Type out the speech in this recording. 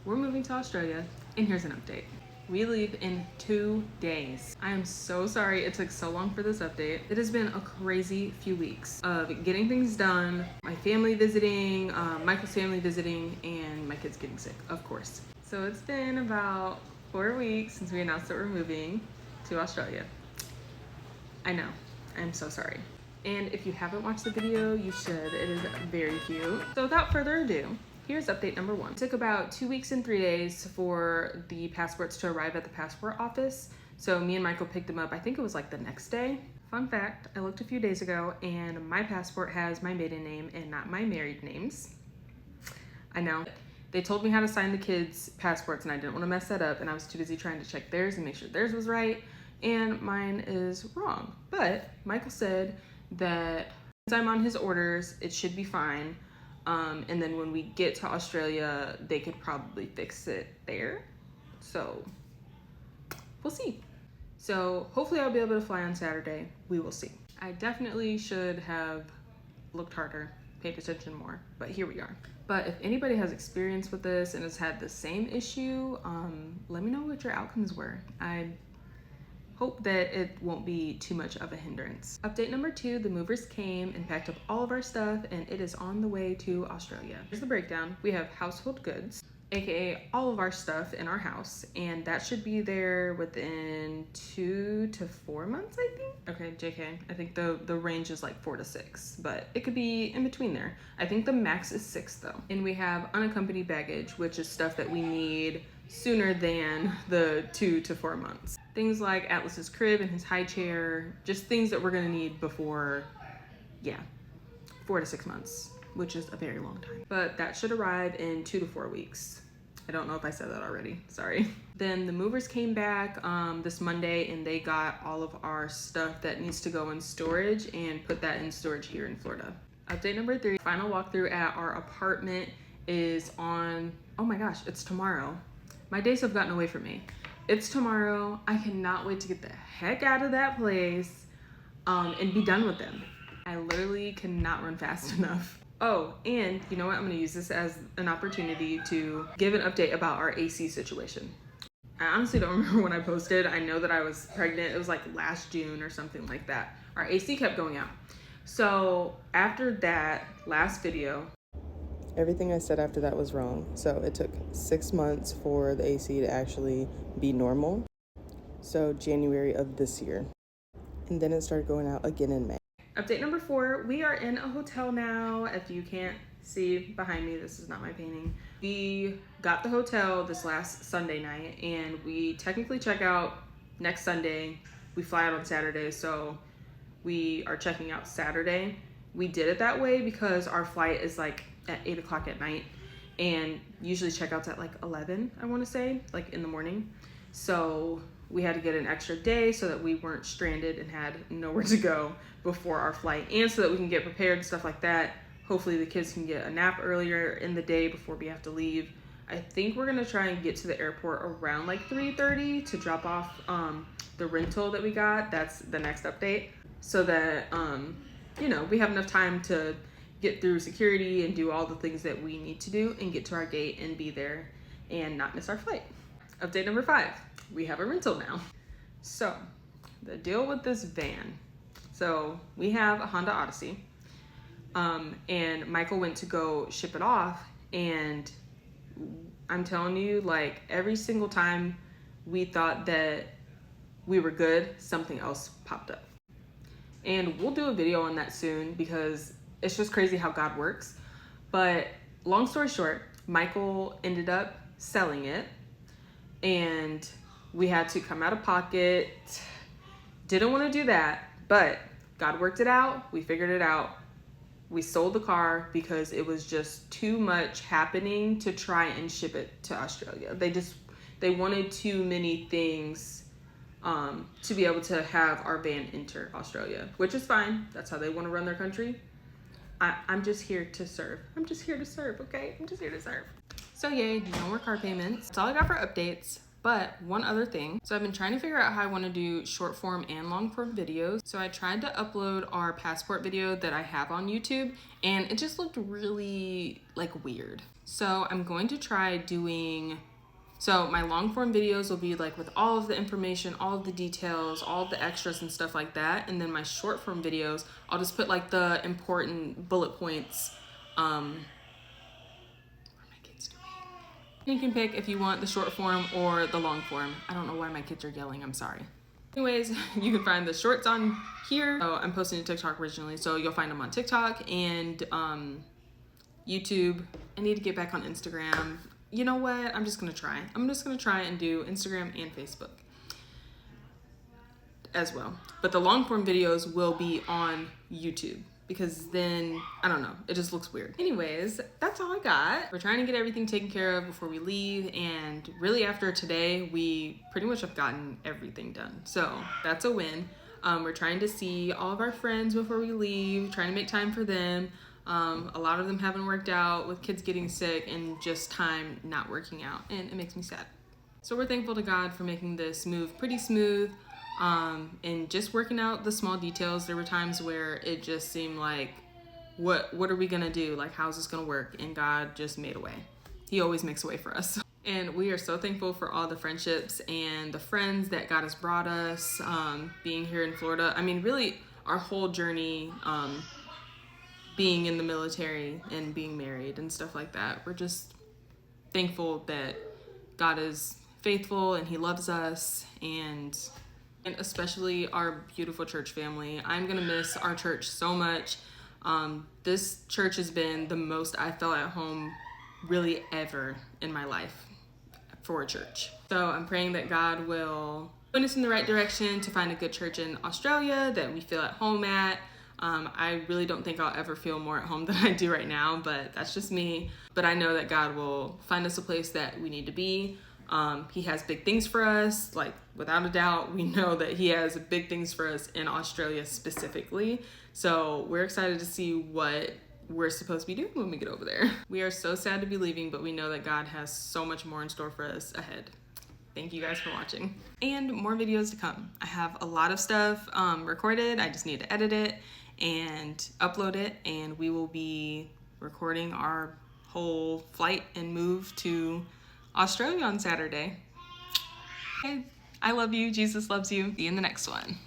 we're moving to Australia, and here's an update. We leave in 2 days. I am so sorry it took so long for this update. It has been a crazy few weeks of getting things done, my family visiting, Michael's family visiting, and my kids getting sick, of course. So it's been about 4 weeks since we announced that we're moving to Australia. I know, I'm so sorry. And if you haven't watched the video, you should. It is very cute. So without further ado, here's update number 1. It took about 2 weeks and 3 days for the passports to arrive at the passport office. So me and Michael picked them up, I think it was like the next day. Fun fact, I looked a few days ago and my passport has my maiden name and not my married names. I know. They told me how to sign the kids' passports and I didn't want to mess that up, and I was too busy trying to check theirs and make sure theirs was right, and mine is wrong. But Michael said that since I'm on his orders, it should be fine. And then when we get to Australia, they could probably fix it there. So we'll see. So hopefully I'll be able to fly on Saturday. We will see. I definitely should have looked harder, paid attention more, but here we are. But if anybody has experience with this and has had the same issue, let me know what your outcomes were. I hope that it won't be too much of a hindrance. Update number 2, the movers came and packed up all of our stuff and it is on the way to Australia. Here's the breakdown. We have household goods, aka all of our stuff in our house, and that should be there within 2 to 4 months, I think. Okay, JK, I think the range is like 4 to 6, but it could be in between there. I think the max is 6 though. And we have unaccompanied baggage, which is stuff that we need sooner than the 2 to 4 months. Things like Atlas's crib and his high chair, just things that we're gonna need before, 4 to 6 months, which is a very long time. But that should arrive in 2 to 4 weeks. I don't know if I said that already, sorry. Then the movers came back this Monday and they got all of our stuff that needs to go in storage and put that in storage here in Florida. Update number 3, final walkthrough at our apartment is on, oh my gosh, it's tomorrow. My days have gotten away from me. It's tomorrow. I cannot wait to get the heck out of that place and be done with them. I literally cannot run fast enough. Oh, and you know what? I'm gonna use this as an opportunity to give an update about our AC situation. I honestly don't remember when I posted. I know that I was pregnant. It was like last June or something like that. Our AC kept going out. So after that last video, everything I said after that was wrong. So it took 6 months for the AC to actually be normal. So January of this year. And then it started going out again in May. Update number 4, we are in a hotel now. If you can't see behind me, this is not my painting. We got the hotel this last Sunday night and we technically check out next Sunday. We fly out on Saturday, so we are checking out Saturday. We did it that way because our flight is like at 8 o'clock at night and usually checkouts at like 11, I want to say, like in the morning. So we had to get an extra day so that we weren't stranded and had nowhere to go before our flight, and so that we can get prepared and stuff like that. Hopefully the kids can get a nap earlier in the day before we have to leave. I think we're gonna try and get to the airport around like 3:30 to drop off the rental that we got. That's the next update, so that you know, we have enough time to get through security and do all the things that we need to do and get to our gate and be there and not miss our flight. Update number 5, we have a rental now. So the deal with this van, so we have a Honda Odyssey and Michael went to go ship it off, and I'm telling you, like every single time we thought that we were good, something else popped up. And we'll do a video on that soon because it's just crazy how God works. But long story short, Michael ended up selling it and we had to come out of pocket. Didn't want to do that, but God worked it out. We figured it out. We sold the car because it was just too much happening to try and ship it to Australia. They wanted too many things to be able to have our van enter Australia, which is fine. That's how they want to run their country. I'm just here to serve. I'm just here to serve, okay? I'm just here to serve. So yay, no more car payments. That's all I got for updates. But one other thing, so I've been trying to figure out how I want to do short form and long form videos. So I tried to upload our passport video that I have on YouTube, and it just looked really like weird. So I'm going to try doing, so my long form videos will be like with all of the information, all of the details, all of the extras and stuff like that. And then my short form videos, I'll just put like the important bullet points. What are my kids doing? You can pick if you want the short form or the long form. I don't know why my kids are yelling, I'm sorry. Anyways, you can find the shorts on here. So I'm posting to TikTok originally, so you'll find them on TikTok and YouTube. I need to get back on Instagram. You know what? I'm just gonna try. I'm just gonna try and do Instagram and Facebook as well. But the long form videos will be on YouTube, because then, I don't know, it just looks weird. Anyways, that's all I got. We're trying to get everything taken care of before we leave, and really after today, we pretty much have gotten everything done. So that's a win. We're trying to see all of our friends before we leave, trying to make time for them. A lot of them haven't worked out with kids getting sick and just time not working out, and it makes me sad. So we're thankful to God for making this move pretty smooth. And just working out the small details. There were times where it just seemed like, what are we gonna do? Like, how's this gonna work? And God just made a way. He always makes a way for us. And we are so thankful for all the friendships and the friends that God has brought us, being here in Florida. I mean, really, our whole journey, being in the military and being married and stuff like that. We're just thankful that God is faithful and He loves us, and especially our beautiful church family. I'm gonna miss our church so much. This church has been the most I felt at home really ever in my life for a church. So I'm praying that God will point us in the right direction to find a good church in Australia that we feel at home at. I really don't think I'll ever feel more at home than I do right now, but that's just me. But I know that God will find us a place that we need to be. He has big things for us, like without a doubt. We know that He has big things for us in Australia specifically. So we're excited to see what we're supposed to be doing when we get over there. We are so sad to be leaving, but we know that God has so much more in store for us ahead. Thank you guys for watching. And more videos to come. I have a lot of stuff recorded. I just need to edit it and upload it, and we will be recording our whole flight and move to Australia on Saturday. Okay, I love you. Jesus loves you. See you in the next one.